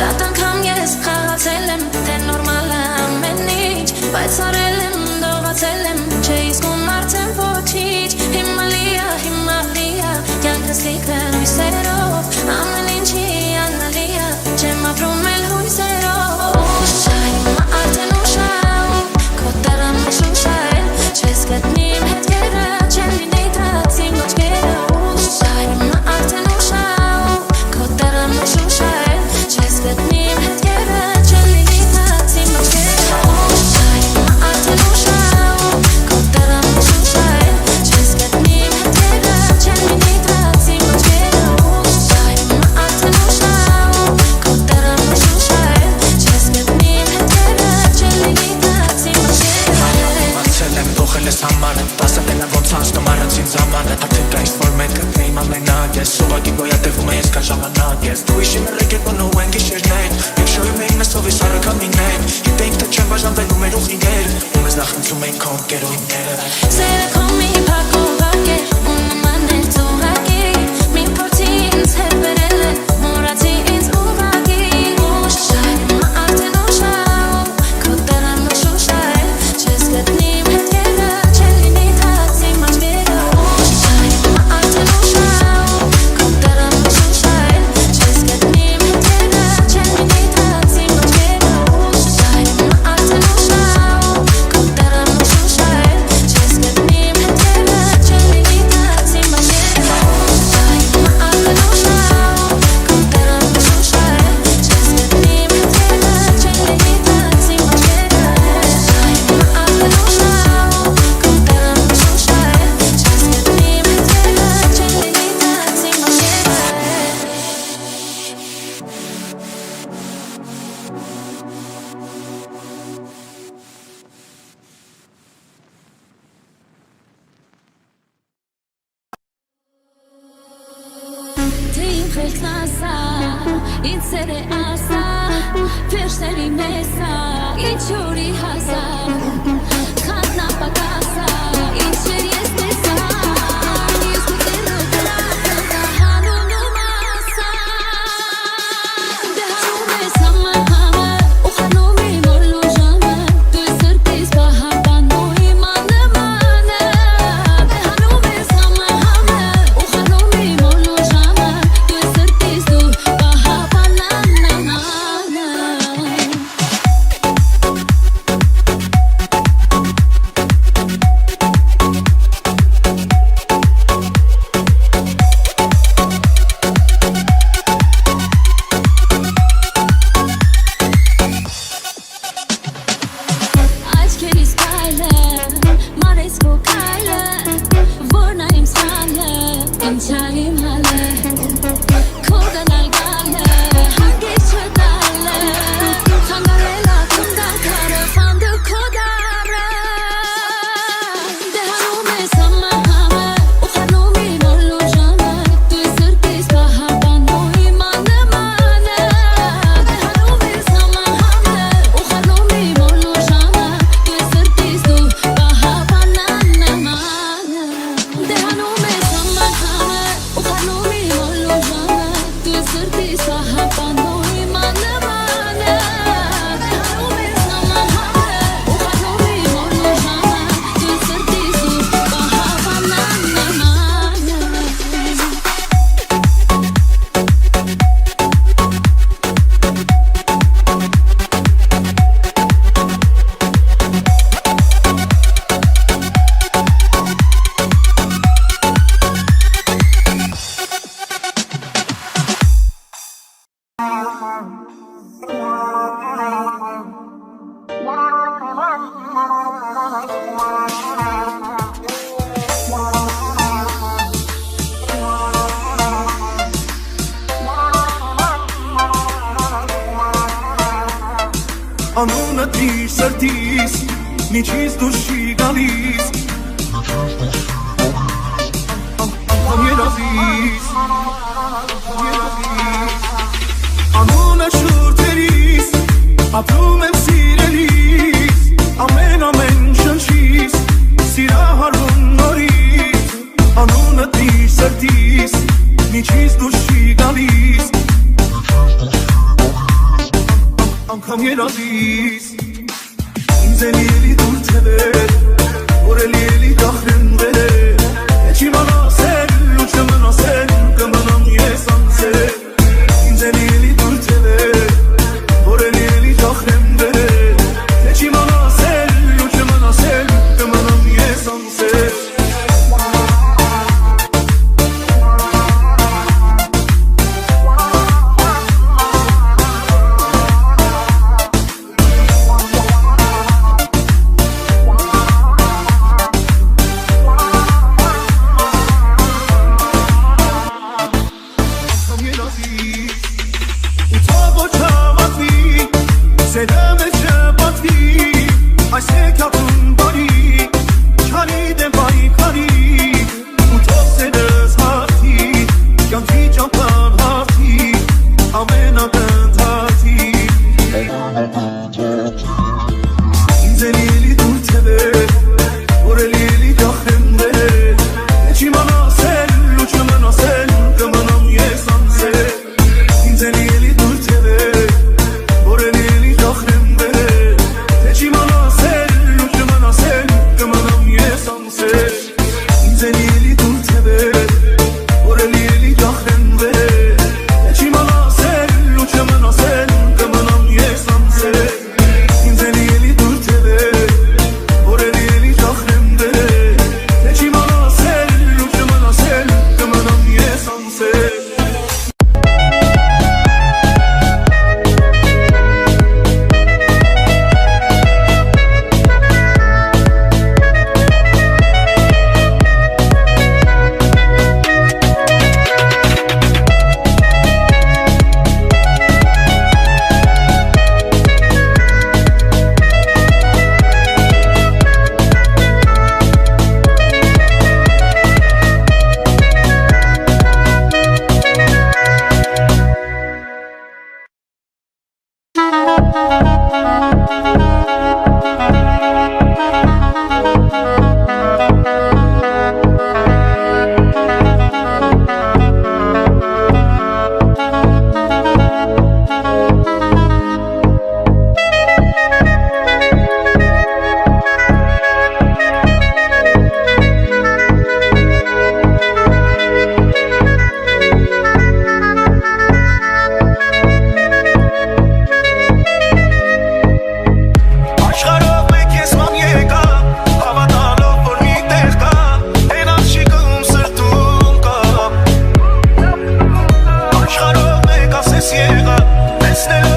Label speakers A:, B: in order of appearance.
A: Շատ անգամ ես խաղացել եմ, թե նորմալ է ամեն ինչ, բայց արել եմ, դողացել եմ, չէ իսկում արդեն ոչինչ, հիմա լիա, կյանքս լիքն հույսերով, ամեն ինչի անալի է, չեմ ապրում էլ հույսերով, հիմա արդեն ուշ է, քո տեղը մշուշ է, չես գտնի իմ հետքերը, չեմ լինի դրած իմ աչքերը, հիմա արդեն ուշ է, քո տեղը մշուշ է, գտնի իմ հետքերը, չեմ լինի դրած իմ աչքերը, հիմա արդեն ուշ է, քո տեղը մշուշ է, չես գտնի իմ հետքերը, չեմ լինի դրած իմ աչքերը, հիմա արդեն ուշ է, քո տեղը մշուշ է, չես գտնի իմ հետքերը, չեմ լինի դրած իմ աչքերը,
B: Անցել եմ դոխել ես համարը, տասել եմ ոնց անցնում առանց ինձ համարը, արդեն կա ինչ-որ մեկը, թե իմ ամենակ ես, ուղղակի գոյատևում է ես կա ժամանակ ես, դու իշի մրեկ եք ոնու են գիշերներ, և շոյում էին մեզ ով ես առակամիներ, գիտեինք թե չեն բաժանվելու մեր ուղիներ, ու մեզ նախընծում էին քո ընկերուհիները,
A: սերը քո մի փակ է, ու նման է ծուղակի, մի փորձի ինձ հետ բերել է, մոռացի ինձ ուղղակի, հիմա արդեն ուշ է, քո տեղը մշուշ է, չես գտնի իմ հետքերը, չեմ լինի դրած իմ աչքերը, հիմա արդեն ուշ է, քո տեղը մշուշ է, չես գտնի իմ հետքերը, չեմ լինի դրած իմ աչքերը, հիմա արդեն ուշ է, քո տեղը մշուշ է, չես գտնի իմ հետքերը, չեմ լինի դրած իմ աչքերը, հիմա արդեն ուշ է, քո տեղը մշուշ է, չես գտնի իմ հետքերը, չեմ լինի դրած իմ աչքերը, հիմա արդեն ուշ է, քո տեղը մշուշ է, չես գտնի իմ հետքերը, չեմ լինի դրած իմ Թիմ խելքնասա, ինձ էր է ասա, վերջների մեսա, իչորի հասա, քաննա պակասա, ինձ էր ես տեսա, ես կուտերը կրակը, հանուն ու մասա, դե հանում ես համը, ու խանում իմ օրլու ժամը, դու ես սրտիս պահապանու իմ աննմանը, դե հանում ես համը, ու խանում իմ օրլու ժամը, դու ես սրտիս դու պահապանանանանը
C: Անունը դիր սրտիս, միջից դուրս չի գալիս Անգամ երազիս Անունը շուրթերիս, ապրում եմ սիրելիս Ամեն շնչիս, սիրահարում նորից Անունը դիր սրտիս, միջից դուրս չի գալիս Անգամ երազիս Ինձ էլի դուր թևեր Որ էլի կախրենվել է Էչ իմանասել ու չմնասել Կմնամ ես անցել Ինձ էլի դուր թևեր Որ էլի կախրենվել է Էչ իմանասել ու չմնասել Կմնամ ես անցել
D: Ciega,